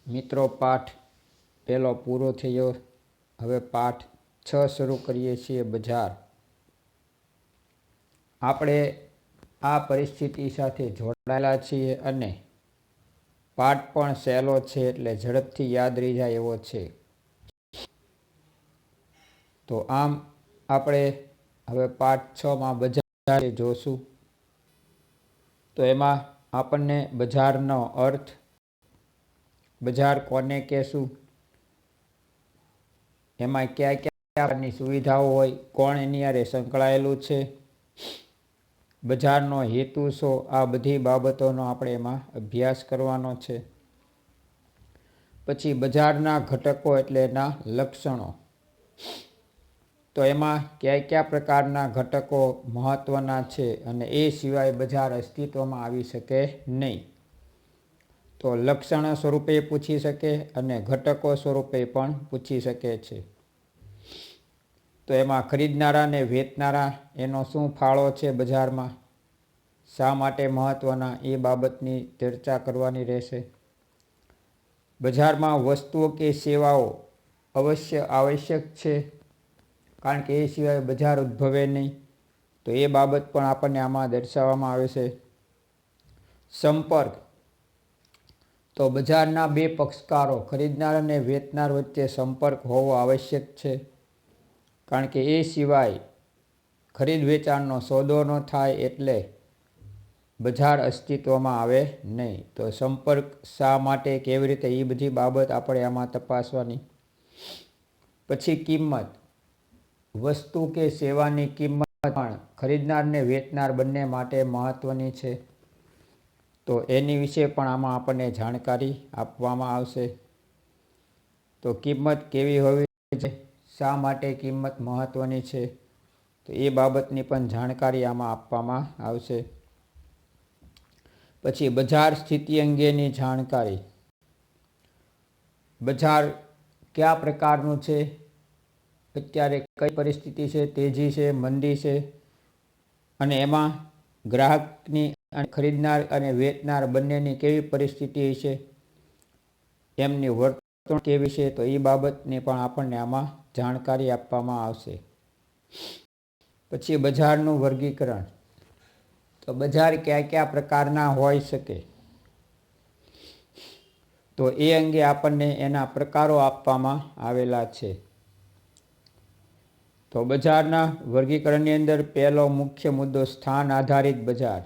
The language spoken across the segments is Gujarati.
મિત્રો, પાઠ પહેલો પૂરો થયો. હવે પાઠ 6 શરૂ કરીએ છીએ. બજાર. આપણે આ પરિસ્થિતિ સાથે જોડાયેલા છીએ અને પાઠ પણ સહેલો છે, એટલે ઝડપથી યાદ રહી જાય એવો છે. તો આમ આપણે હવે પાઠ 6માં બજાર જોશું. તો એમાં આપણને બજારનો અર્થ, બજાર કોને કહેશું, એમાં કયા કયા સુવિધાઓ હોય, કોણ એની હારે સંકળાયેલું છે, બજારનો હેતુ શું, આ બધી બાબતોનો આપણે એમાં અભ્યાસ કરવાનો છે. પછી બજારના ઘટકો એટલે એના લક્ષણો. તો એમાં કયા કયા પ્રકારના ઘટકો મહત્વના છે અને એ સિવાય બજાર અસ્તિત્વમાં આવી શકે નહીં. તો લક્ષણ સ્વરૂપે પૂછી શકે અને ઘટકો સ્વરૂપે પણ પૂછી શકે છે. તો એમાં ખરીદનારા અને વેચનારા એનો શું ફાળો છે બજારમાં, શા માટે મહત્વના, એ બાબતની ચર્ચા કરવાની રહેશે. બજારમાં વસ્તુઓ કે સેવાઓ આવશ્યક છે, કારણ કે એ સિવાય બજાર ઉદ્ભવે નહીં. તો એ બાબત પણ આપણને આમાં દર્શાવવામાં આવે છે. સંપર્ક. તો બજારના બે પક્ષકારો ખરીદનાર અને વેચનાર વચ્ચે સંપર્ક હોવો આવશ્યક છે, કારણ કે એ સિવાય ખરીદ વેચાણનો સોદો ન થાય, એટલે બજાર અસ્તિત્વમાં આવે નહીં. તો સંપર્ક શા માટે, કેવી રીતે, એ બધી બાબત આપણે આમાં તપાસવાની. પછી કિંમત. વસ્તુ કે સેવાની કિંમત પણ ખરીદનાર ને વેચનાર બંને માટે મહત્વની છે. તો એની વિશે પણ આમાં આપણને જાણકારી આપવામાં આવશે. તો કિંમત કેવી હોવી જોઈએ, શા માટે કિંમત મહત્વની છે, તો એ બાબતની પણ જાણકારી આમાં આપવામાં આવશે. પછી બજાર સ્થિતિ અંગેની જાણકારી. બજાર કયા પ્રકારનું છે, અત્યારે કઈ પરિસ્થિતિ છે, તેજી છે, મંદી છે, અને એમાં ગ્રાહકની અને ખરીદનાર અને વેચનાર બંનેની કેવી પરિસ્થિતિ છે, એમની વર્તણૂક કેવી છે, તો એ બાબતની પણ આપણને આમાં જાણકારી આપવામાં આવશે. પછી બજારનું વર્ગીકરણ. તો બજાર કયા કયા પ્રકારના હોઈ શકે, તો એ અંગે આપણને એના પ્રકારો આપવામાં આવેલા છે. તો બજારના વર્ગીકરણની અંદર પહેલો મુખ્ય મુદ્દો સ્થાન આધારિત બજાર.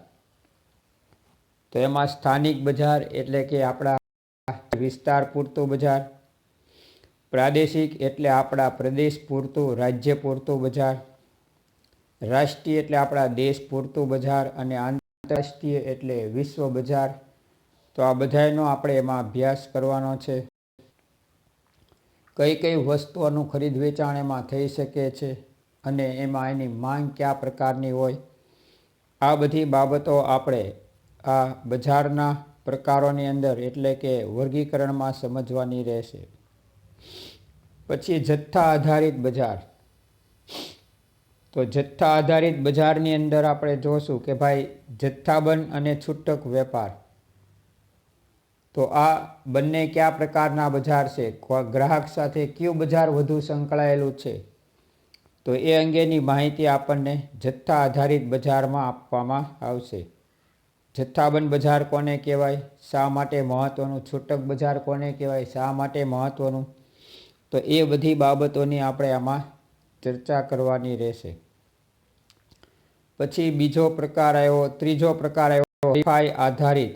તો એમાં સ્થાનિક બજાર એટલે કે આપણા વિસ્તાર પૂરતું બજાર, પ્રાદેશિક એટલે આપણા પ્રદેશ પૂરતું, રાજ્ય પૂરતું બજાર, રાષ્ટ્રીય એટલે આપણા દેશ પૂરતું બજાર, અને આંતરરાષ્ટ્રીય એટલે વિશ્વ બજાર. તો આ બધાનો આપણે એમાં અભ્યાસ કરવાનો છે. કઈ કઈ વસ્તુઓનું ખરીદ વેચાણ એમાં થઈ શકે છે અને એમાં એની માંગ કયા પ્રકારની હોય, આ બધી બાબતો આપણે આ બજારના પ્રકારોની અંદર એટલે કે વર્ગીકરણમાં સમજવાની રહેશે. પછી જથ્થા આધારિત બજાર. તો જથ્થા આધારિત બજારની અંદર આપણે જોશું કે ભાઈ જથ્થાબંધ અને છૂટક વેપાર. તો આ બંને કયા પ્રકારના બજાર છે, ગ્રાહક સાથે કયું બજાર વધુ સંકળાયેલું છે, તો એ અંગેની માહિતી આપણને જથ્થા આધારિત બજારમાં આપવામાં આવશે. જથ્થાબંધ બજાર કોને કહેવાય, શા માટે મહત્વનું, છૂટક બજાર કોને કહેવાય, શા માટે મહત્વનું, તો એ બધી બાબતોની આપણે આમાં ચર્ચા કરવાની રહેશે. પછી બીજો પ્રકાર આવ્યો, ત્રીજો પ્રકાર આવ્યો હરીફાઈ આધારિત.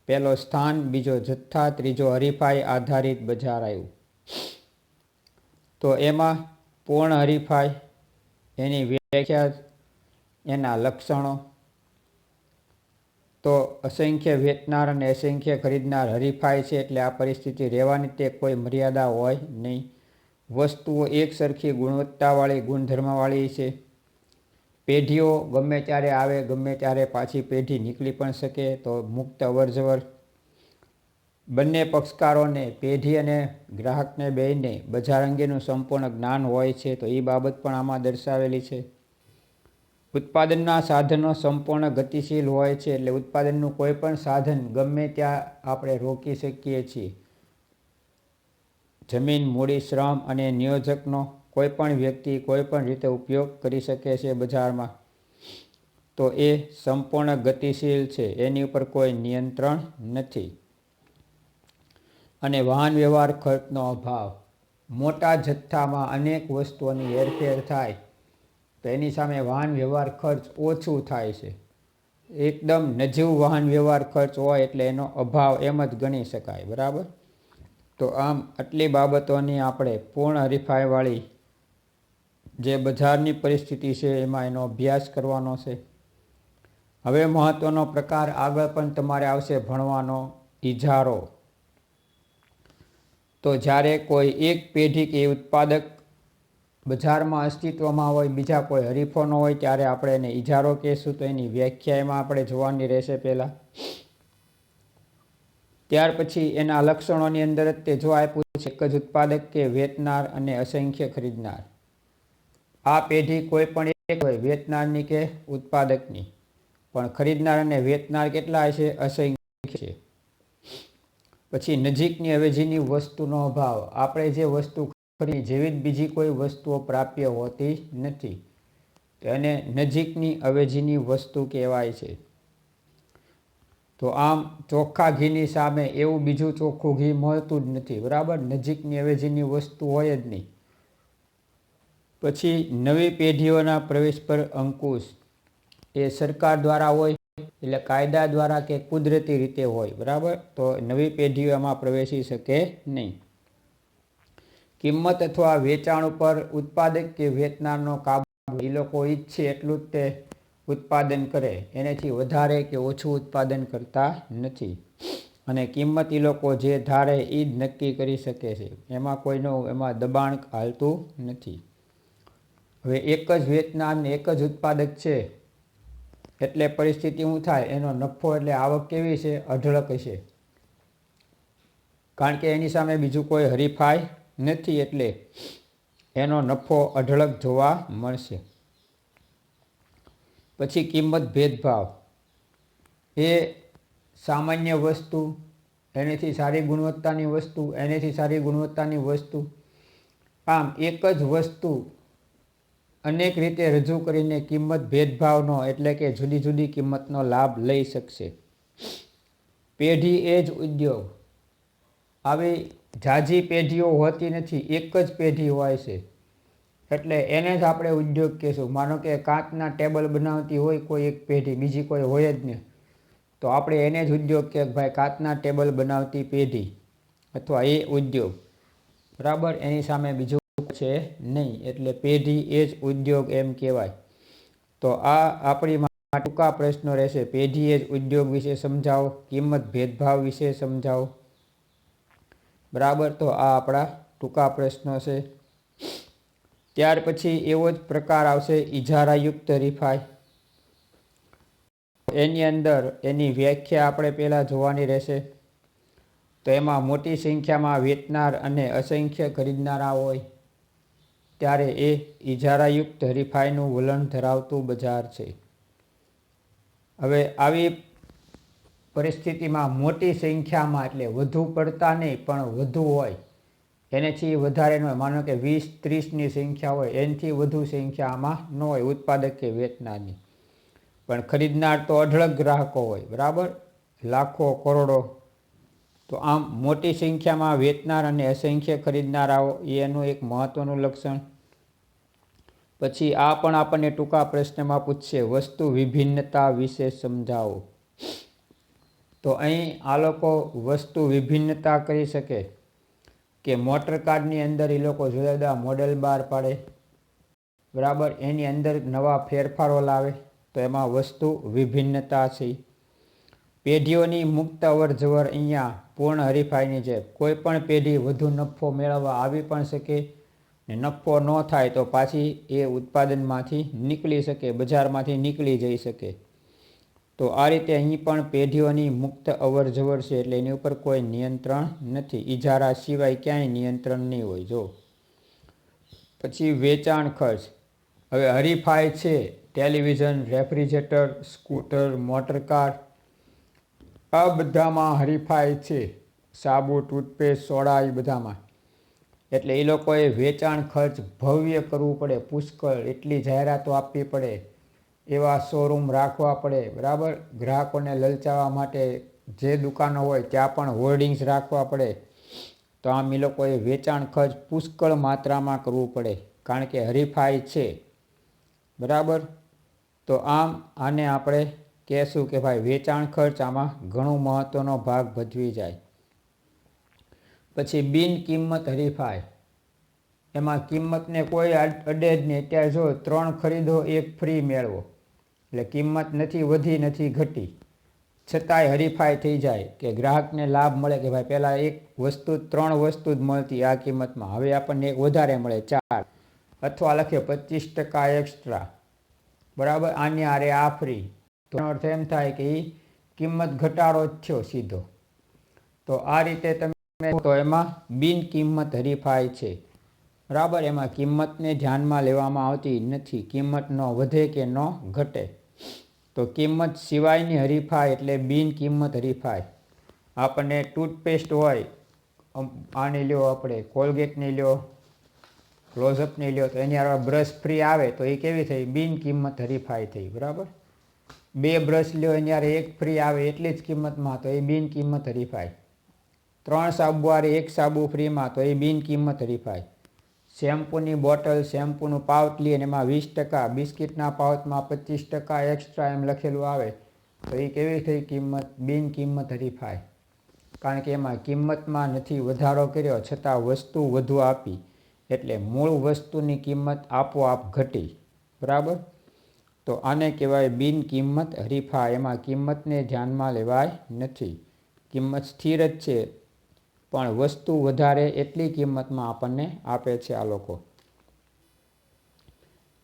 પહેલો સ્થાન, બીજો જથ્થા, ત્રીજો હરીફાઈ આધારિત બજાર આવ્યું. તો એમાં પૂર્ણ હરીફાઈ, એની વ્યાખ્યા, એના લક્ષણો. તો અસંખ્ય વેચનાર અને અસંખ્ય ખરીદનાર હરીફાઈ છે, એટલે આ પરિસ્થિતિ રહેવાની, તે કોઈ મર્યાદા હોય નહીં. વસ્તુઓ એક સરખી ગુણવત્તાવાળી, ગુણધર્મવાળી છે. પેઢીઓ ગમે ત્યારે આવે, ગમે ત્યારે પાછી પેઢી નીકળી પણ શકે, તો મુક્ત અવરજવર. બંને પક્ષકારોને, પેઢી અને ગ્રાહકને બેયને બજાર અંગેનું સંપૂર્ણ જ્ઞાન હોય છે, તો એ બાબત પણ આમાં દર્શાવેલી છે. ઉત્પાદનના સાધનો સંપૂર્ણ ગતિશીલ હોય છે, એટલે ઉત્પાદનનું કોઈ પણ સાધન ગમે ત્યાં આપણે રોકી શકીએ છીએ. જમીન, મૂડી, શ્રમ અને નિયોજકનો કોઈ પણ વ્યક્તિ કોઈ પણ રીતે ઉપયોગ કરી શકે છે બજારમાં, તો એ સંપૂર્ણ ગતિશીલ છે, એની ઉપર કોઈ નિયંત્રણ નથી. અને વાહન વ્યવહાર ખર્ચનો અભાવ. મોટા જથ્થામાં અનેક વસ્તુઓની હેરફેર થાય તો એની સામે વાહન વ્યવહાર ખર્ચ ઓછું થાય છે. એકદમ નજીવું વાહન વ્યવહાર ખર્ચ હોય એટલે એનો અભાવ એમ જ ગણી શકાય. બરાબર. તો આમ આટલી બાબતોની આપણે પૂર્ણ હરીફાઈવાળી જે બજારની પરિસ્થિતિ છે એમાં એનો અભ્યાસ કરવાનો છે. હવે મહત્ત્વનો પ્રકાર આગળ પણ તમારે આવશે ભણવાનો, ઇજારો. તો જ્યારે કોઈ એક પેઢી કે ઉત્પાદક બજારમાં અસ્તિત્વમાં હોય, બીજા કોઈ હરીફો ન હોય, ત્યારે આપણે એને ઇજારો કહેશું. તો એની વ્યાખ્યામાં આપણે જોવાની રહેશે પહેલાં. ત્યાર પછી એના લક્ષણોની અંદર જ તે જો આપ્યું છે, એક જ ઉત્પાદક કે વેચનાર અને અસંખ્ય ખરીદનાર. આ પેઢી કોઈ પણ એક હોય, વેચનારની કે ઉત્પાદકની, પણ ખરીદનાર અને વેચનાર કેટલા હશે? અસંખ્ય છે. પછી નજીકની અવેજીની વસ્તુનો અભાવ. આપણે જે વસ્તુ ખરીદી જેવી જ બીજી કોઈ વસ્તુઓ પ્રાપ્ય હોતી નથી, તો એને નજીકની અવેજીની વસ્તુ કહેવાય છે. તો આમ ચોખ્ખા ઘીની સામે એવું બીજું ચોખ્ખું ઘી મળતું જ નથી. બરાબર. નજીકની અવેજીની વસ્તુ હોય જ નહીં. પછી નવી પેઢીઓના પ્રવેશ પર અંકુશ. એ સરકાર દ્વારા હોય, એટલે કાયદા દ્વારા કે કુદરતી રીતે હોય. બરાબર. તો નવી પેઢીઓ એમાં પ્રવેશી શકે નહીં. કિંમત અથવા વેચાણ ઉપર ઉત્પાદક કે વેચનારનો કાબુ. એ લોકો ઈચ્છે એટલું જ તે ઉત્પાદન કરે, એનાથી વધારે કે ઓછું ઉત્પાદન કરતા નથી. અને કિંમત એ લોકો જે ધારે એ જ નક્કી કરી શકે છે, એમાં કોઈનું એમાં દબાણ હાલતું નથી. હવે એક જ વેચનાર ને એક જ ઉત્પાદક છે એટલે પરિસ્થિતિ શું થાય? એનો નફો એટલે આવક કેવી છે? અઢળક હશે. કારણ કે એની સામે બીજું કોઈ હરીફાઈ નથી, એટલે એનો નફો અઢળક જોવા મળશે. પછી કિંમત ભેદભાવ. એ સામાન્ય વસ્તુ, એનેથી સારી ગુણવત્તાની વસ્તુ, એનેથી સારી ગુણવત્તાની વસ્તુ, આમ એક જ વસ્તુ અનેક રીતે રજૂ કરીને કિંમત ભેદભાવનો એટલે કે જુદી જુદી કિંમતનો લાભ લઈ શકશે. પેઢી એ જ ઉદ્યોગ. આવી ઝાઝી પેઢીઓ હોતી નથી, એક જ પેઢી હોય છે, એટલે એને જ આપણે ઉદ્યોગ કહેશું. માનો કે કાચના ટેબલ બનાવતી હોય કોઈ એક પેઢી, બીજી કોઈ હોય જ નહીં, તો આપણે એને જ ઉદ્યોગ કે ભાઈ કાચના ટેબલ બનાવતી પેઢી અથવા એ ઉદ્યોગ. બરાબર. એની સામે બીજું છે નહીં, એટલે પેઢી એ જ ઉદ્યોગ એમ કહેવાય. તો આ આપણી ટૂંકા પ્રશ્નો રહેશે. પેઢી એ જ ઉદ્યોગ વિશે સમજાવો, કિંમત ભેદભાવ વિશે સમજાવો. બરાબર. તો આ આપણા ટૂંકા પ્રશ્નો છે. ત્યાર પછી એવો જ પ્રકાર આવશે ઇજારાયુક્ત હરીફાઈ. એની અંદર એની વ્યાખ્યા આપણે પહેલાં જોવાની રહેશે. તો એમાં મોટી સંખ્યામાં વેચનાર અને અસંખ્ય ખરીદનારા હોય ત્યારે એ ઇજારાયુક્ત હરીફાઈનું વલણ ધરાવતું બજાર છે. હવે આવી પરિસ્થિતિમાં મોટી સંખ્યામાં એટલે વધુ પડતા નહીં પણ વધુ હોય, એનાથી વધારે ન હોય. માનો કે 20-30ની સંખ્યા હોય, એનાથી વધુ સંખ્યા આમાં ન હોય ઉત્પાદક કે વેચનારની. પણ ખરીદનાર તો અઢળક ગ્રાહકો હોય. બરાબર. લાખો, કરોડો. તો આમ મોટી સંખ્યામાં વેચનાર અને અસંખ્ય ખરીદનારાઓ એનું એક મહત્વનું લક્ષણ. પછી આ પણ આપણને ટૂંકા પ્રશ્નમાં પૂછશે, વસ્તુ વિભિન્નતા વિશે સમજાવો. તો અહીં આ લોકો વસ્તુ વિભિન્નતા કરી શકે કે મોટરકારની અંદર એ લોકો જુદા જુદા મોડેલ બહાર પાડે. બરાબર. એની અંદર નવા ફેરફારો લાવે, તો એમાં વસ્તુ વિભિન્નતા છે. પેઢીઓની મુક્ત અવર જવર. અહીંયા પૂર્ણ હરીફાઈની છે. કોઈ પણ પેઢી વધુ નફો મેળવવા આવી પણ શકે, ને નફો ન થાય તો પાછી એ ઉત્પાદનમાંથી નીકળી શકે, બજારમાંથી નીકળી જઈ શકે. તો આ રીતે અહીં પણ પેઢીઓની મુક્ત અવર જવર છે, એટલે એની ઉપર કોઈ નિયંત્રણ નથી. ઇજારા સિવાય ક્યાંય નિયંત્રણ નહીં હોય. જો પછી વેચાણ ખર્ચ. હવે હરીફાઈ છે ટેલિવિઝન, રેફ્રિજરેટર, સ્કૂટર, મોટરકાર, આ બધામાં હરીફાઈ છે. સાબુ, ટૂથપેસ્ટ, સોડા, એ બધામાં. એટલે એ લોકોએ વેચાણ ખર્ચ ભવ્ય કરવું પડે, પુષ્કળ, એટલી જાહેરાતો આપવી પડે, એવા શોરૂમ રાખવા પડે, બરાબર. ગ્રાહકોને લલચાવવા માટે જે દુકાનો હોય ત્યાં પણ હોર્ડિંગ્સ રાખવા પડે. તો આમ એ લોકોએ વેચાણ ખર્ચ પુષ્કળ માત્રામાં કરવું પડે, કારણ કે હરીફાઈ છે, બરાબર. તો આમ આને આપણે કહેશું કે ભાઈ વેચાણ ખર્ચ આમાં ઘણો મહત્ત્વનો ભાગ ભજવી જાય. પછી બિન કિંમત હરીફાઈ, એમાં કિંમતને કોઈ અડે જ નહીં. અત્યારે જો 3 ખરીદો 1 ફ્રી મેળવો, એટલે કિંમત નથી વધી નથી ઘટી, છતાંય હરીફાઈ થઈ જાય કે ગ્રાહકને લાભ મળે કે ભાઈ પહેલાં 1 વસ્તુ 3 વસ્તુ જ મળતી આ કિંમતમાં, હવે આપણને 1 વધારે મળે 4, અથવા લખે 25% એક્સ્ટ્રા, બરાબર. આની આરે આ ફ્રી, તો એનો અર્થ એમ થાય કે એ કિંમત ઘટાડો જ થયો સીધો. તો આ રીતે તમે તો એમાં બિન કિંમત હરીફાઈ છે, બરાબર. એમાં કિંમતને ધ્યાનમાં લેવામાં આવતી નથી, કિંમત ન વધે કે ન ઘટે. તો કિંમત સિવાયની હરીફાઈ એટલે બિન કિંમત હરીફાઈ. આપણને ટૂથપેસ્ટ હોય, આની લ્યો, આપણે કોલગેટની લ્યો, ક્લોઝઅપની લ્યો, તો એની આગળ બ્રશ ફ્રી આવે તો એ કેવી થઈ? બિન કિંમત હરીફાઈ થઈ, બરાબર. 2 બ્રશ લ્યો એની આગળ 1 ફ્રી આવે એટલી જ કિંમતમાં, તો એ બિન કિંમત હરીફાઈ. 3 સાબુ વાળી 1 સાબુ ફ્રીમાં, તો એ બિન કિંમત હરીફાઈ. શેમ્પૂની બોટલ, શેમ્પૂનું પાઉચ અને એમાં 20%, બિસ્કિટના પાઉચમાં 25% એક્સ્ટ્રા એમ લખેલું આવે, તો એ કેવી થઈ કિંમત? બિન કિંમત હરીફાઈ. કારણ કે એમાં કિંમતમાં નથી વધારો કર્યો, છતાં વસ્તુ વધુ આપી, એટલે મૂળ વસ્તુની કિંમત આપોઆપ ઘટી, બરાબર. તો આને કહેવાય બિન કિંમત હરીફાઈ. એમાં કિંમતને ધ્યાનમાં લેવાય નથી, કિંમત સ્થિર જ છે, પણ વસ્તુ વધારે એટલી કિંમતમાં આપણને આપે છે આ લોકો.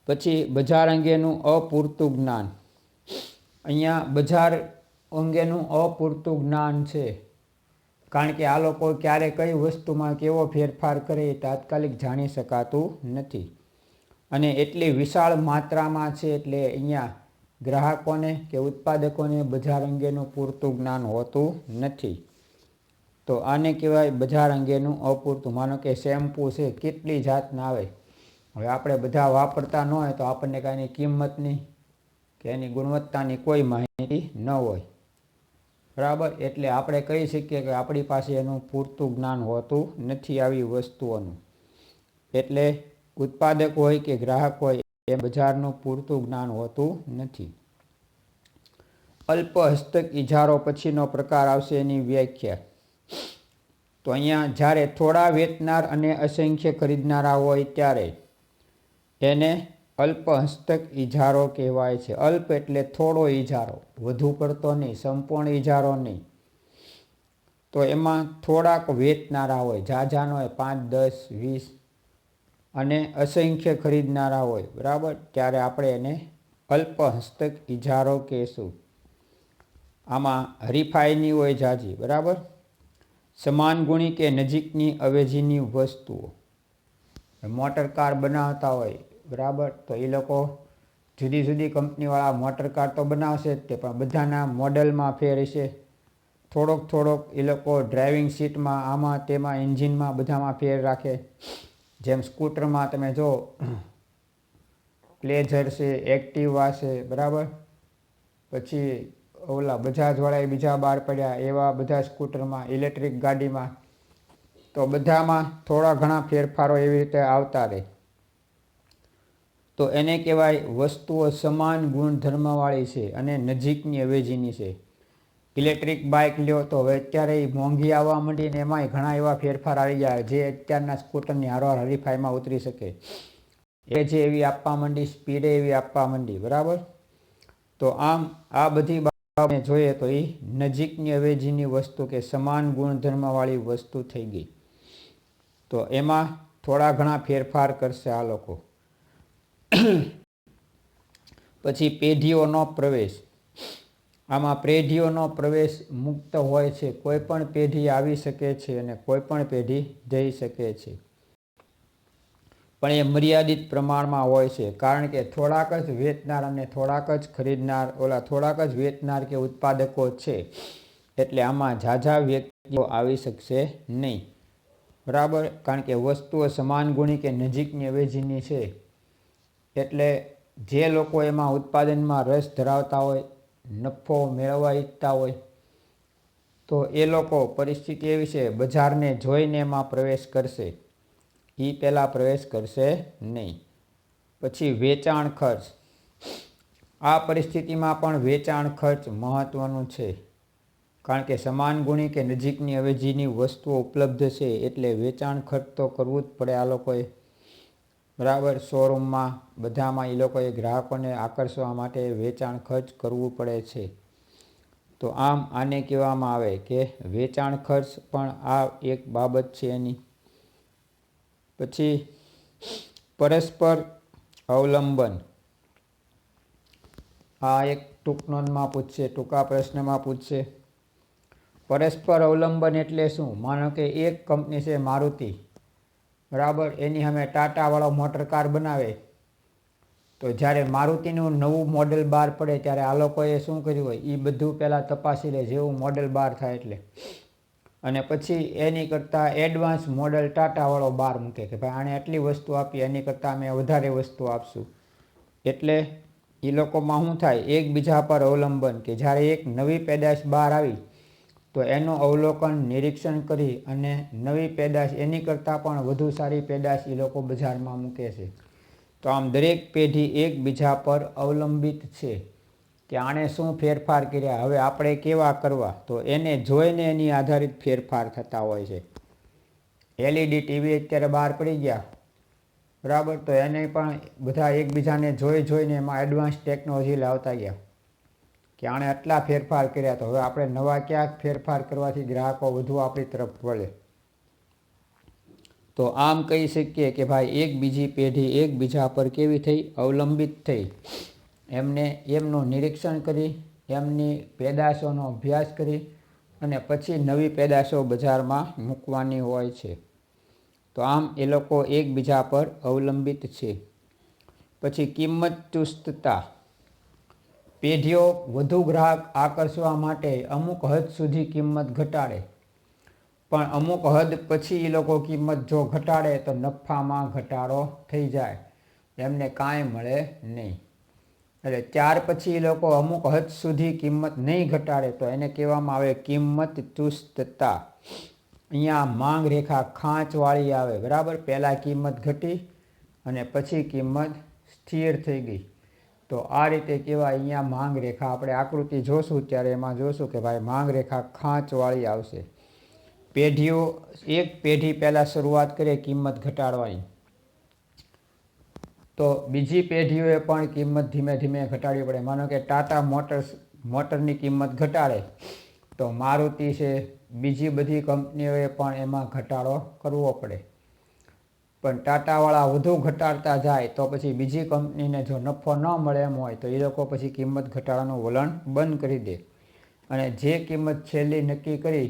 પછી બજાર અંગેનું અપૂરતું જ્ઞાન. અહીંયા બજાર અંગેનું અપૂરતું જ્ઞાન છે, કારણ કે આ લોકો ક્યારે કઈ વસ્તુમાં કેવો ફેરફાર કરે એ તાત્કાલિક જાણી શકાતું નથી, અને એટલી વિશાળ માત્રામાં છે, એટલે અહીંયા ગ્રાહકોને કે ઉત્પાદકોને બજાર અંગેનું પૂરતું જ્ઞાન હોતું નથી. તો આને કહેવાય બજાર અંગેનું અપૂરતું. માનો કે શેમ્પૂ છે, કેટલી જાતના આવે, હવે આપણે બધા વાપરતા ન હોય તો આપણને કાંઈની કિંમતની કે એની ગુણવત્તાની કોઈ માહિતી ન હોય, બરાબર. એટલે આપણે કહી શકીએ કે આપણી પાસે એનું પૂરતું જ્ઞાન હોતું નથી આવી વસ્તુઓનું. એટલે ઉત્પાદક હોય કે ગ્રાહક હોય એ બજારનું પૂરતું જ્ઞાન હોતું નથી. અલ્પ હસ્તક ઇજારો પછીનો પ્રકાર આવશે એની વ્યાખ્યા. તો અહીંયા જ્યારે થોડા વેચનાર અને અસંખ્ય ખરીદનારા હોય ત્યારે એને અલ્પ હસ્તક ઇજારો કહેવાય છે. અલ્પ એટલે થોડો ઇજારો, વધુ પડતો નહીં, સંપૂર્ણ ઇજારો નહીં. તો એમાં થોડાક વેચનારા હોય, ઝાઝા ન હોય, 5, 10, 20, અને અસંખ્ય ખરીદનારા હોય, બરાબર. ત્યારે આપણે એને અલ્પ હસ્તક ઇજારો કહેશું. આમાં હરીફાઈની હોય ઝાઝી, બરાબર. સમાન ગુણી કે નજીકની અવેજીની વસ્તુઓ, મોટર કાર બનાવતા હોય, બરાબર. તો એ લોકો જુદી જુદી કંપનીવાળા મોટર કાર તો બનાવશે જ તે, પણ બધાના મોડલમાં ફેર હશે. થોડોક એ લોકો ડ્રાઇવિંગ સીટમાં, આમાં તેમાં, એન્જિનમાં બધામાં ફેર રાખે. જેમ સ્કૂટરમાં તમે જો પ્લેઝર છે, એક્ટિવા છે, બરાબર. પછી ઓલા બજાજવાળાએ બીજા બહાર પડ્યા એવા બધા સ્કૂટરમાં, ઇલેક્ટ્રિક ગાડીમાં, તો બધામાં થોડા ઘણા ફેરફારો એવી રીતે આવતા રહે. તો એને કહેવાય વસ્તુઓ સમાન ગુણધર્મવાળી છે અને નજીકની અવેજીની છે. ઇલેક્ટ્રિક બાઇક લ્યો તો હવે અત્યારે મોંઘી આવવા માંડી ને એમાંય ઘણા એવા ફેરફાર આવી ગયા જે અત્યારના સ્કૂટરની હારોહાર હરીફાઈમાં ઉતરી શકે. એજ એવી આપવા માંડી, સ્પીડે એવી આપવા માંડી, બરાબર. તો આમ આ બધી બાબતને જોઈએ તો એ નજીકની અવેજીની વસ્તુ કે સમાન ગુણધર્મવાળી વસ્તુ થઈ ગઈ. તો એમાં થોડા ઘણા ફેરફાર કરશે આ લોકો. પછી પેઢીઓનો પ્રવેશ. આમાં પેઢીઓનો પ્રવેશ મુક્ત હોય છે, કોઈ પણ પેઢી આવી શકે છે અને કોઈ પણ પેઢી જઈ શકે છે, પણ એ મર્યાદિત પ્રમાણમાં હોય છે. કારણ કે થોડાક જ વેચનાર અને થોડાક જ ખરીદનાર, થોડાક જ વેચનાર કે ઉત્પાદકો છે, એટલે આમાં ઝાઝા વ્યક્તિઓ આવી શકશે નહીં. બરાબર. કારણ કે વસ્તુઓ સમાન ગુણી કે નજીકની અવેજીની છે, એટલે જે લોકો એમાં ઉત્પાદનમાં રસ ધરાવતા હોય, નફો મેળવવા ઈચ્છતા હોય, તો એ લોકો પરિસ્થિતિ એવી છે, બજારને જોઈને એમાં પ્રવેશ કરશે, એ પહેલાં પ્રવેશ કરશે નહીં. પછી વેચાણ ખર્ચ. આ પરિસ્થિતિમાં પણ વેચાણ ખર્ચ મહત્ત્વનું છે, કારણ કે સમાન ગુણી કે નજીકની અવેજીની વસ્તુઓ ઉપલબ્ધ છે, એટલે વેચાણ ખર્ચ તો કરવું જ પડે આ લોકોએ. બરાબર. શોરૂમમાં બધામાં એ લોકોએ ગ્રાહકોને આકર્ષવા માટે વેચાણ ખર્ચ કરવું પડે છે. તો આમ આને કહેવામાં આવે કે વેચાણ ખર્ચ પણ આ એક બાબત છે એની. પછી પરસ્પર અવલંબન. આ એક ટૂંક નોંધમાં પૂછશે, ટૂંકા પ્રશ્નમાં પૂછશે. પરસ્પર અવલંબન એટલે શું? માનો કે એક કંપની છે મારુતિ, બરાબર, એની સામે ટાટાવાળો મોટર કાર બનાવે, તો જ્યારે મારુતિનું નવું મોડેલ બહાર પડે ત્યારે આ લોકોએ શું કર્યું હોય, એ બધું પહેલાં તપાસી લે જેવું મોડેલ બહાર થાય એટલે, અને પછી એની કરતાં એડવાન્સ મોડેલ ટાટાવાળો બહાર મૂકે કે ભાઈ આણે આટલી વસ્તુ આપી, એની કરતાં અમે વધારે વસ્તુ આપશું. એટલે એ લોકોમાં શું થાય, એકબીજા પર અવલંબન, કે જ્યારે એક નવી પેદાશ બહાર આવી તો એનું અવલોકન નિરીક્ષણ કરી અને નવી પેદાશ એની કરતાં પણ વધુ સારી પેદાશ એ લોકો બજારમાં મૂકે છે. તો આમ દરેક પેઢી એકબીજા પર અવલંબિત છે કે આણે શું ફેરફાર કર્યા, હવે આપણે કેવા કરવા, તો એને જોઈને એની આધારિત ફેરફાર થતા હોય છે. LED ટીવી અત્યારે બહાર પડી ગયા, બરાબર, તો એને પણ બધા એકબીજાને જોઈને એમાં એડવાન્સ ટેકનોલોજી લાવતા ગયા કે આણે આટલા ફેરફાર કર્યા, તો હવે આપણે નવા ક્યાંક ફેરફાર કરવાથી ગ્રાહકો વધુ આપણી તરફ વળે. તો આમ કહી શકીએ કે ભાઈ એક બીજી પેઢી એકબીજા પર કેવી થઈ, અવલંબિત થઈ. એમનું નિરીક્ષણ કરી, એમની પેદાશોનો અભ્યાસ કરી અને પછી નવી પેદાશો બજારમાં મૂકવાની હોય છે. તો આમ એ લોકો એકબીજા પર અવલંબિત છે. પછી કિંમત ચુસ્તતા. પેઢીઓ વધુ ગ્રાહક આકર્ષવા માટે અમુક હદ સુધી કિંમત ઘટાડે, પણ અમુક હદ પછી એ લોકો કિંમત જો ઘટાડે તો નફામાં ઘટાડો થઈ જાય, એમને કાંઈ મળે નહીં. એટલે ત્યાર પછી એ લોકો અમુક હદ સુધી કિંમત નહીં ઘટાડે તો એને કહેવામાં આવે કિંમત ચુસ્તતા. અહીંયા માંગ રેખા ખાંચવાળી આવે, બરાબર. પહેલાં કિંમત ઘટી અને પછી કિંમત સ્થિર થઈ ગઈ, તો આ રીતે કહેવાય. અહીંયા માંગ રેખા, આપણે આકૃતિ જોશું ત્યારે એમાં જોશું કે ભાઈ માંગ રેખા ખાંચવાળી આવશે. પેઢીઓ એક પેઢી પહેલાં શરૂઆત કરે કિંમત ઘટાડવાની, તો બીજી પેઢીઓએ પણ કિંમત ધીમે ધીમે ઘટાડવી પડે. માનો કે ટાટા મોટરની કિંમત ઘટાડે તો મારુતિ છે, બીજી બધી કંપનીઓએ પણ એમાં ઘટાડો કરવો પડે. પણ ટાટાવાળા વધુ ઘટાડતા જાય તો પછી બીજી કંપનીને જો નફો ન મળે એમ હોય તો એ લોકો પછી કિંમત ઘટાડવાનું વલણ બંધ કરી દે, અને જે કિંમત છેલ્લી નક્કી કરી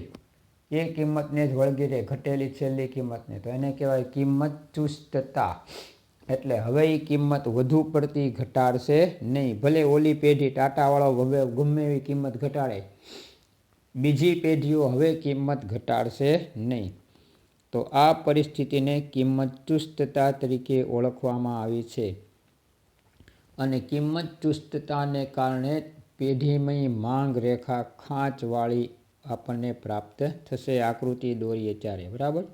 એ કિંમતને જ વળગી રહે, ઘટેલી છેલ્લી કિંમતને, તો એને કહેવાય કિંમત ચુસ્તતા. એટલે હવે એ કિંમત વધુ પડતી ઘટાડશે નહીં. ભલે ઓલી પેઢી ટાટાવાળો હવે ગમે એવી કિંમત ઘટાડે, બીજી પેઢીઓ હવે કિંમત ઘટાડશે નહીં. તો આ પરિસ્થિતિને કિંમત ચુસ્તતા તરીકે ઓળખવામાં આવી છે. અને કિંમત ચુસ્તતાને કારણે પેઢીમાં માંગ રેખા ખાંચવાળી આપણને પ્રાપ્ત થશે, આકૃતિ દોરીએ ત્યારે, બરાબર.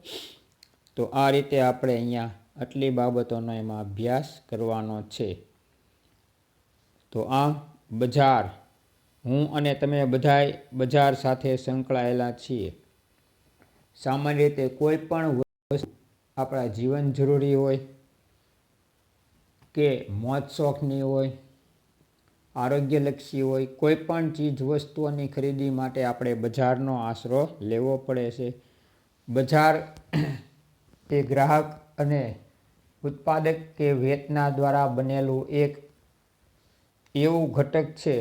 તો આ રીતે આપણે અહીંયા આટલી બાબતોનો એમાં અભ્યાસ કરવાનો છે. તો આ બજાર, હું અને તમે બધાય બજાર સાથે સંકળાયેલા છીએ. સામાન્ય રીતે કોઈ પણ વસ્તુ આપણા જીવન જરૂરી હોય કે મોજ શોખની હોય, આરોગ્યલક્ષી હોય, કોઈ પણ ચીજ વસ્તુઓની ખરીદી માટે આપણે બજારનો આશરો લેવો પડે છે. બજાર એ ગ્રાહક અને ઉત્પાદક કે વેચનાર દ્વારા બનેલું એક એવું ઘટક છે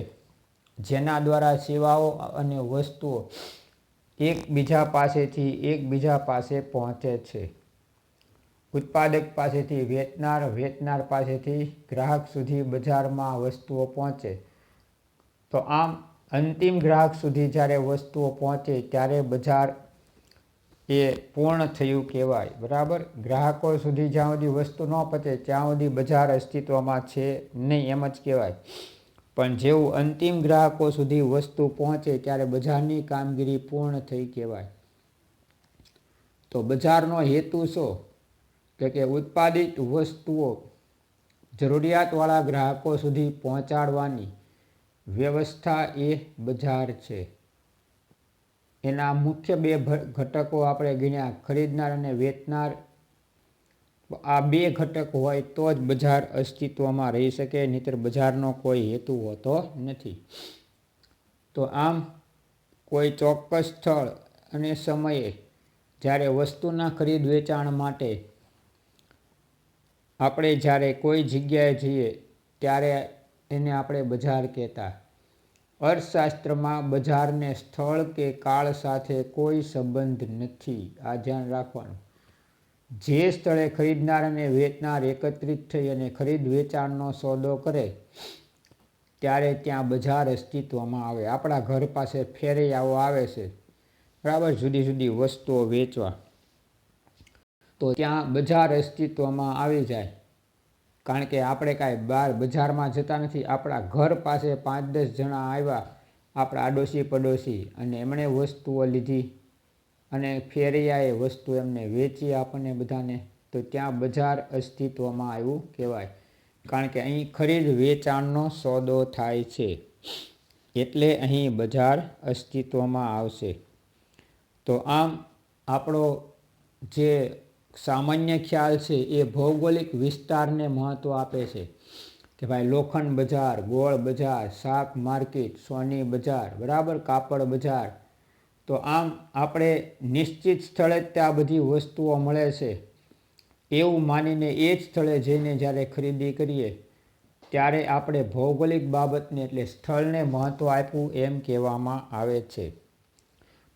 જેના દ્વારા સેવાઓ અને વસ્તુઓ એકબીજા પાસેથી એકબીજા પાસે પહોંચે છે. ઉત્પાદક પાસેથી વેચનાર, વેચનાર પાસેથી ગ્રાહક સુધી બજારમાં વસ્તુઓ પહોંચે. તો આમ અંતિમ ગ્રાહક સુધી જ્યારે વસ્તુઓ પહોંચે ત્યારે બજાર એ પૂર્ણ થયું કહેવાય. બરાબર, ગ્રાહકો સુધી જ્યાં સુધી વસ્તુ ન પહોંચે ત્યાં સુધી બજાર અસ્તિત્વમાં છે નહીં, એમ જ કહેવાય. પણ જેવું અંતિમ ગ્રાહકો સુધી વસ્તુ પહોંચે ત્યારે બજારની કામગીરી પૂર્ણ થઈ કહેવાય. તો બજારનો હેતુ શું? કે ઉત્પાદિત વસ્તુઓ જરૂરિયાતવાળા ગ્રાહકો સુધી પહોંચાડવાની વ્યવસ્થા એ બજાર છે. એના મુખ્ય બે ઘટકો આપણે ગણ્યા, ખરીદનાર અને વેચનાર. આ બે ઘટક હોય તો જ બજાર અસ્તિત્વમાં રહી શકે, નહીંતર બજારનો કોઈ હેતુ હોતો નથી. તો આમ કોઈ ચોક્કસ સ્થળ અને સમયે જ્યારે વસ્તુના ખરીદ વેચાણ માટે આપણે જ્યારે કોઈ જગ્યાએ જઈએ ત્યારે એને આપણે બજાર કહેતા. અર્થશાસ્ત્રમાં બજારને સ્થળ કે કાળ સાથે કોઈ સંબંધ નથી. આ ધ્યાન રાખવાનું. જે સ્થળે ખરીદનાર અને વેચનાર એકત્રિત થઈ અને ખરીદ વેચાણનો સોદો કરે ત્યારે ત્યાં બજાર અસ્તિત્વમાં આવે. આપણા ઘર પાસે ફેરૈયાઓ આવે છે, બરાબર, જુદી જુદી વસ્તુઓ વેચવા, તો ત્યાં બજાર અસ્તિત્વમાં આવી જાય. કારણ કે આપણે કાંઈ બહાર બજારમાં જતા નથી, આપણા ઘર પાસે 5-10 જણા આવ્યા, આપણા આડોશી પડોશી, અને એમણે વસ્તુઓ લીધી અને ફેરૈયાએ વસ્તુ એમને વેચી આપણને બધાને, તો ત્યાં બજાર અસ્તિત્વમાં આવ્યું કહેવાય. કારણ કે અહીં ખરીદ વેચાણનો સોદો થાય છે, એટલે અહીં બજાર અસ્તિત્વમાં આવશે. તો આમ આપણો જે સામાન્ય ખ્યાલ છે એ ભૌગોલિક વિસ્તારને મહત્ત્વ આપે છે કે ભાઈ લોખંડ બજાર, ગોળ બજાર, શાક માર્કેટ, સોની બજાર, બરાબર, કાપડ બજાર. તો આમ આપણે નિશ્ચિત સ્થળે જ ત્યાં બધી વસ્તુઓ મળે છે એવું માનીને એ જ સ્થળે જઈને જ્યારે ખરીદી કરીએ ત્યારે આપણે ભૌગોલિક બાબતને એટલે સ્થળને મહત્ત્વ આપ્યું એમ કહેવામાં આવે છે.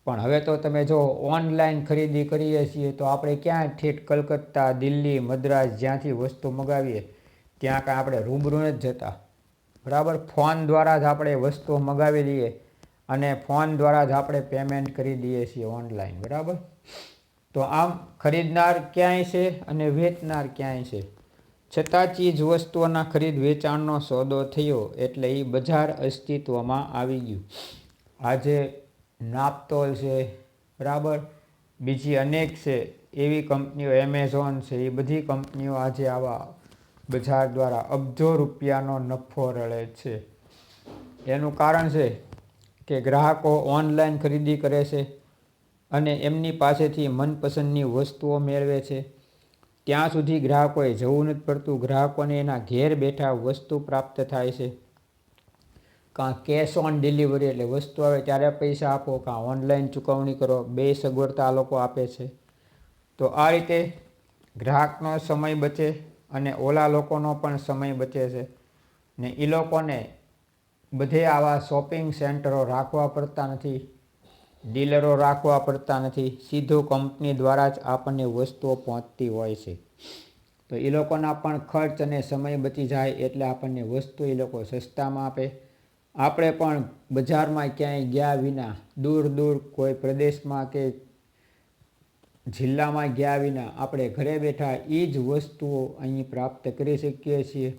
પણ હવે તો તમે જો ઓનલાઈન ખરીદી કરીએ છીએ તો આપણે ક્યાં ઠેઠ કલકત્તા, દિલ્હી, મદ્રાસ જ્યાંથી વસ્તુ મગાવીએ ત્યાં કાંઈ આપણે રૂબરૂ નથી જતા, બરાબર. ફોન દ્વારા જ આપણે વસ્તુઓ મગાવી દઈએ અને ફોન દ્વારા જ આપણે પેમેન્ટ કરી દઈએ છીએ ઓનલાઈન, બરાબર. તો આમ ખરીદનાર ક્યાંય છે અને વેચનાર ક્યાંય છે, છતાં ચીજ વસ્તુઓના ખરીદ વેચાણનો સોદો થયો એટલે એ બજાર અસ્તિત્વમાં આવી ગયું. આજે નાપતોલ છે, બરાબર, બીજી અનેક છે એવી કંપનીઓ, એમેઝોન છે, એ બધી કંપનીઓ આજે આવા બજાર દ્વારા અબજો રૂપિયાનો નફો રળે છે. એનું કારણ છે કે ગ્રાહકો ઓનલાઈન ખરીદી કરે છે અને એમની પાસેથી મનપસંદની વસ્તુઓ મેળવે છે. ત્યાં સુધી ગ્રાહકોએ જવું નથી પડતું, ગ્રાહકોને એના ઘેર બેઠા વસ્તુ પ્રાપ્ત થાય છે. કાં કેશ ઓન ડિલિવરી એટલે વસ્તુ આવે ત્યારે પૈસા આપો, કાં ઓનલાઈન ચૂકવણી કરો, બે સગવડતા આ લોકો આપે છે. તો આ રીતે ગ્રાહકનો સમય બચે અને ઓલા લોકોનો પણ સમય બચે છે ને એ લોકોને બધે આવા શોપિંગ સેન્ટરો રાખવા પડતા નથી, ડીલરો રાખવા પડતા નથી, સીધું કંપની દ્વારા જ આપણને વસ્તુઓ પહોંચતી હોય છે. તો એ લોકોના પણ ખર્ચ અને સમય બચી જાય એટલે આપણને વસ્તુ એ લોકો સસ્તામાં આપે. આપણે પણ બજારમાં ક્યાંય ગયા વિના, દૂર દૂર કોઈ પ્રદેશમાં કે જિલ્લામાં ગયા વિના આપણે ઘરે બેઠા એ જ વસ્તુઓ અહીં પ્રાપ્ત કરી શકીએ છીએ.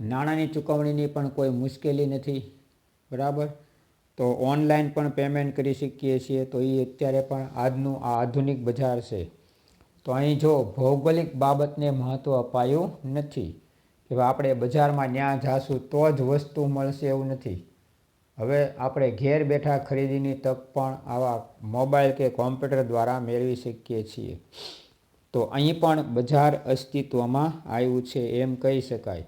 નાણાંની ચૂકવણીની પણ કોઈ મુશ્કેલી નથી, બરાબર. તો ઓનલાઈન પણ પેમેન્ટ કરી શકીએ છીએ. તો એ અત્યારે પણ આજનું આ આધુનિક બજાર છે. તો અહીં જો ભૌગોલિક બાબતને મહત્ત્વ અપાયું નથી કે આપણે બજારમાં ત્યાં જાશું તો જ વસ્તુ મળશે એવું નથી. હવે આપણે ઘેર બેઠા ખરીદીની તક પણ આવા મોબાઈલ કે કોમ્પ્યુટર દ્વારા મેળવી શકીએ છીએ. તો અહીં પણ બજાર અસ્તિત્વમાં આવ્યું છે એમ કહી શકાય.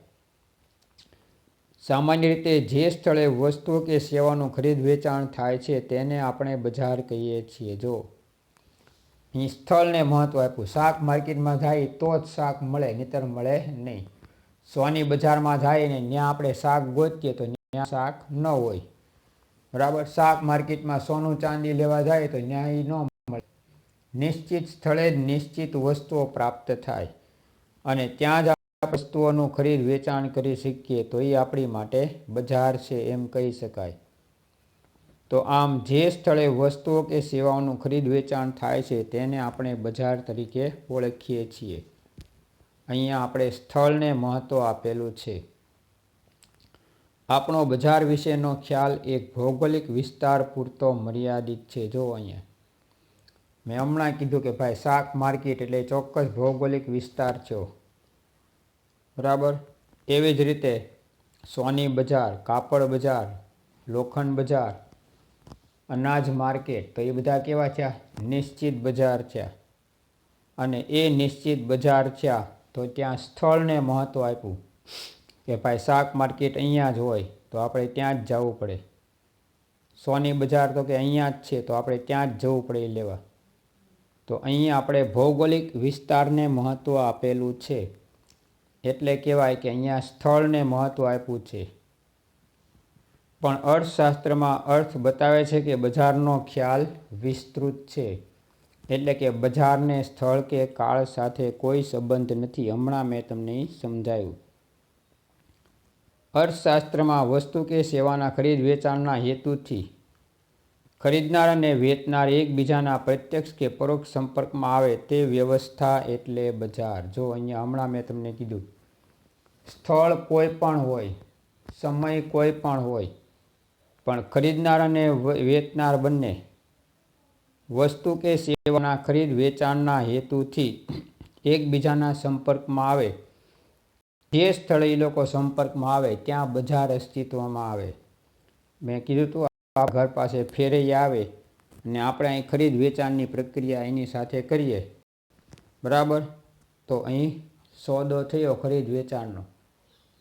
સામાન્ય રીતે જે સ્થળે વસ્તુ કે સેવાનું ખરીદ વેચાણ થાય છે તેને આપણે બજાર કહીએ છીએ. જો અહીં સ્થળને મહત્ત્વ આપ્યું, શાક માર્કેટમાં જાય તો જ શાક મળે, નહીંતર મળે નહીં. સોની બજારમાં જાય ને ત્યાં આપણે શાક ગોતીએ તો ત્યાં શાક ન હોય, બરાબર. શાક માર્કેટમાં સોનું ચાંદી લેવા જાય તો ત્યાં એ ન મળે. નિશ્ચિત સ્થળે જ નિશ્ચિત વસ્તુઓ પ્રાપ્ત થાય અને ત્યાં જ વસ્તુઓનું ખરીદ વેચાણ કરી શકીએ તો એ આપણી માટે બજાર છે એમ કહી શકાય. તો આમ જે સ્થળે વસ્તુઓ કે સેવાઓનું ખરીદ વેચાણ થાય છે તેને આપણે બજાર તરીકે ઓળખીએ છીએ. અહીંયા આપણે સ્થળને મહત્ત્વ આપેલું છે. આપણો બજાર વિશેનો ખ્યાલ એક ભૌગોલિક વિસ્તાર પૂરતો મર્યાદિત છે. જો અહીંયા મેં હમણાં કીધું કે ભાઈ શાક માર્કેટ એટલે ચોક્કસ ભૌગોલિક વિસ્તાર છે, બરાબર. એવી જ રીતે સોની બજાર, કાપડ બજાર, લોખંડ બજાર, અનાજ માર્કેટ, તો એ બધા કેવા થયા? નિશ્ચિત બજાર છે. અને એ નિશ્ચિત બજાર છે તો ત્યાં સ્થળને મહત્ત્વ આપ્યું કે ભાઈ શાક માર્કેટ અહીંયા જ હોય તો આપણે ત્યાં જ જવું પડે. સોની બજાર તો કે અહીંયા જ છે તો આપણે ત્યાં જ જવું પડે એ લેવા. તો અહીંયા આપણે ભૌગોલિક વિસ્તારને મહત્ત્વ આપેલું છે. એટલે કહેવાય કે અહીંયા સ્થળને મહત્ત્વ આપ્યું છે. પણ અર્થશાસ્ત્રમાં અર્થ બતાવે છે કે બજારનો ખ્યાલ વિસ્તૃત છે. એટલે કે બજારને સ્થળ કે કાળ સાથે કોઈ સંબંધ નથી. હમણાં મેં તમને સમજાવ્યું. અર્થશાસ્ત્રમાં વસ્તુ કે સેવાના ખરીદ વેચાણના હેતુથી ખરીદનાર અને વેચનાર એકબીજાના પ્રત્યક્ષ કે પરોક્ષ સંપર્કમાં આવે તે વ્યવસ્થા એટલે બજાર. જો અહીંયા હમણાં મેં તમને કીધું, સ્થળ કોઈ પણ હોય, સમય કોઈ પણ હોય, પણ ખરીદનાર અને વેચનાર બંને વસ્તુ કે સેવાના ખરીદ વેચાણના હેતુથી એકબીજાના સંપર્કમાં આવે, જે સ્થળે એ લોકો સંપર્કમાં આવે ત્યાં બજાર અસ્તિત્વમાં આવે. મેં કીધું હતું આ ઘર પાસે ફેરૈયા આવે અને આપણે અહીં ખરીદ વેચાણની પ્રક્રિયા એની સાથે કરીએ, બરાબર. તો અહીં સોદો થયો ખરીદ વેચાણનો,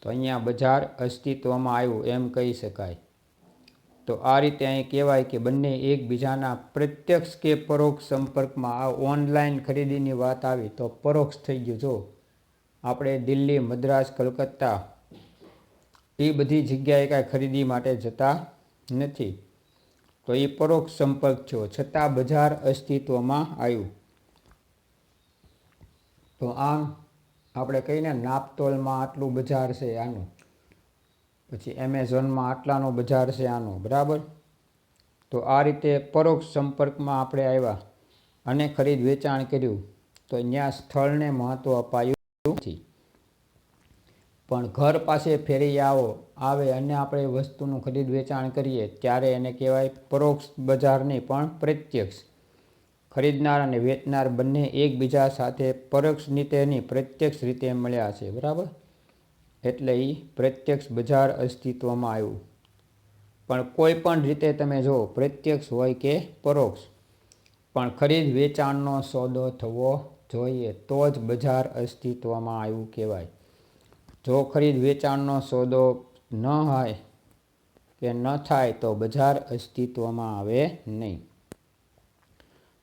તો અહીંયા બજાર અસ્તિત્વમાં આવ્યું એમ કહી શકાય. તો આ રીતે અહીં કહેવાય કે બંને એકબીજાના પ્રત્યક્ષ કે પરોક્ષ સંપર્કમાં. આ ઓનલાઈન ખરીદીની વાત આવી તો પરોક્ષ થઈ ગયું. જો આપણે દિલ્હી, મદ્રાસ, કલકત્તા એ બધી જગ્યાએ કાંઈ ખરીદી માટે જતા નથી, તો એ પરોક્ષ સંપર્ક થયો, છતાં બજાર અસ્તિત્વમાં આવ્યું. તો આમ આપણે કહીને નાપતોલમાં આટલું બજાર છે આનું, પછી એમેઝોનમાં આટલાનો બજાર છે આનું, બરાબર. તો આ રીતે પરોક્ષ સંપર્કમાં આપણે આવ્યા અને ખરીદ વેચાણ કર્યું તો ત્યાં સ્થળને મહત્ત્વ અપાયું નથી. પણ ઘર પાસે ફેરૈયાઓ આવે અને આપણે વસ્તુનું ખરીદ વેચાણ કરીએ ત્યારે એને કહેવાય પરોક્ષ બજાર નહીં પણ પ્રત્યક્ષ. ખરીદનાર અને વેચનાર બંને એકબીજા સાથે પરોક્ષ રીતે નહીં પ્રત્યક્ષ રીતે મળ્યા છે, બરાબર. એટલે એ પ્રત્યક્ષ બજાર અસ્તિત્વમાં આવ્યું. પણ કોઈ પણ રીતે તમે જો પ્રત્યક્ષ હોય કે પરોક્ષ, પણ ખરીદ વેચાણનો સોદો થવો જોઈએ તો જ બજાર અસ્તિત્વમાં આવ્યું કહેવાય. જો ખરીદ વેચાણનો સોદો ન હોય કે ન થાય તો બજાર અસ્તિત્વમાં આવે નહીં.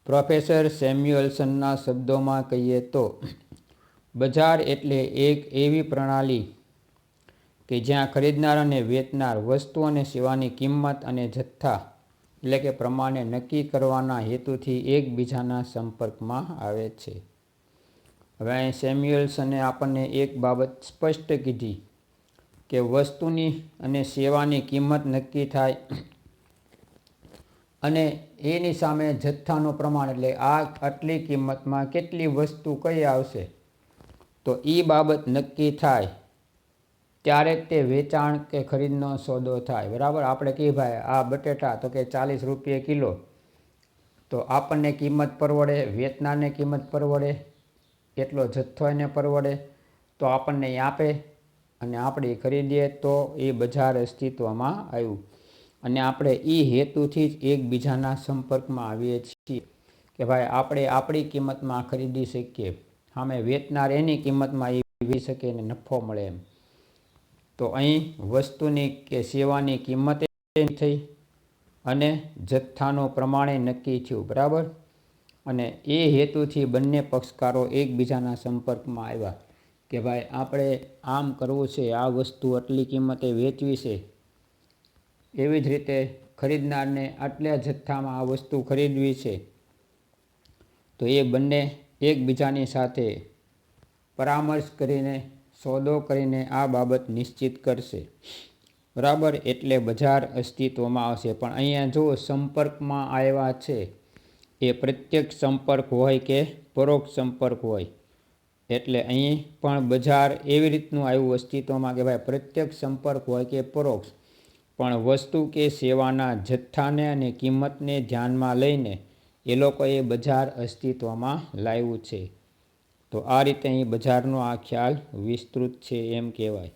પ્રોફેસર સેમ્યુઅલ્સનના શબ્દોમાં કહીએ તો બજાર એટલે એક એવી પ્રણાલી કે જ્યાં ખરીદનાર અને વેચનાર વસ્તુ અને સેવાની કિંમત અને જથ્થા એટલે કે પ્રમાણે નક્કી કરવાના હેતુથી એકબીજાના સંપર્કમાં આવે છે. હવે અહીં સેમ્યુઅલ્સને આપણને એક બાબત સ્પષ્ટ કીધી કે વસ્તુની અને સેવાની કિંમત નક્કી થાય અને એની સામે જથ્થાનું પ્રમાણ એટલે આટલી કિંમતમાં કેટલી વસ્તુ કઈ આવશે, તો એ બાબત નક્કી થાય ત્યારે જ તે વેચાણ કે ખરીદનો સોદો થાય, બરાબર. આપણે કહીએ ભાઈ આ બટેટા તો કે 40 રૂપિયા કિલો, તો આપણને કિંમત પરવડે, વેચનારને કિંમત પરવડે, એટલો જથ્થો એને પરવડે તો આપણને એ આપે અને આપણે ખરીદીએ તો એ બજાર અસ્તિત્વમાં આવ્યું. અને આપણે એ હેતુથી જ એકબીજાના સંપર્કમાં આવીએ છીએ કે ભાઈ આપણે આપણી કિંમતમાં ખરીદી શકીએ, સામે વેચનાર એની કિંમતમાં એ વેચી શકે અને નફો મળે એમ. તો અહીં વસ્તુની કે સેવાની કિંમત થઈ અને જથ્થાનું પ્રમાણે નક્કી થયું, બરાબર. અને એ હેતુથી બંને પક્ષકારો એકબીજાના સંપર્કમાં આવ્યા કે ભાઈ આપણે આમ કરવું છે, આ વસ્તુ આટલી કિંમતે વેચવી છે. એવી જ રીતે ખરીદનારને આટલા જથ્થામાં આ વસ્તુ ખરીદવી છે, તો એ બંને એકબીજાની સાથે પરામર્શ કરીને સોદો કરીને આ બાબત નિશ્ચિત કરશે, બરાબર, એટલે બજાર અસ્તિત્વમાં આવશે. પણ અહીંયા જો સંપર્કમાં આવ્યા છે એ પ્રત્યક્ષ સંપર્ક હોય કે પરોક્ષ સંપર્ક હોય, એટલે અહીં પણ બજાર એવી રીતનું આવ્યું અસ્તિત્વમાં કે ભાઈ પ્રત્યક્ષ સંપર્ક હોય કે પરોક્ષ, પણ વસ્તુ કે સેવાના જથ્થાને અને કિંમતને ધ્યાનમાં લઈને એ લોકોએ બજાર અસ્તિત્વમાં લાવ્યું છે. તો આ રીતે અહીં બજારનો આ ખ્યાલ વિસ્તૃત છે એમ કહેવાય.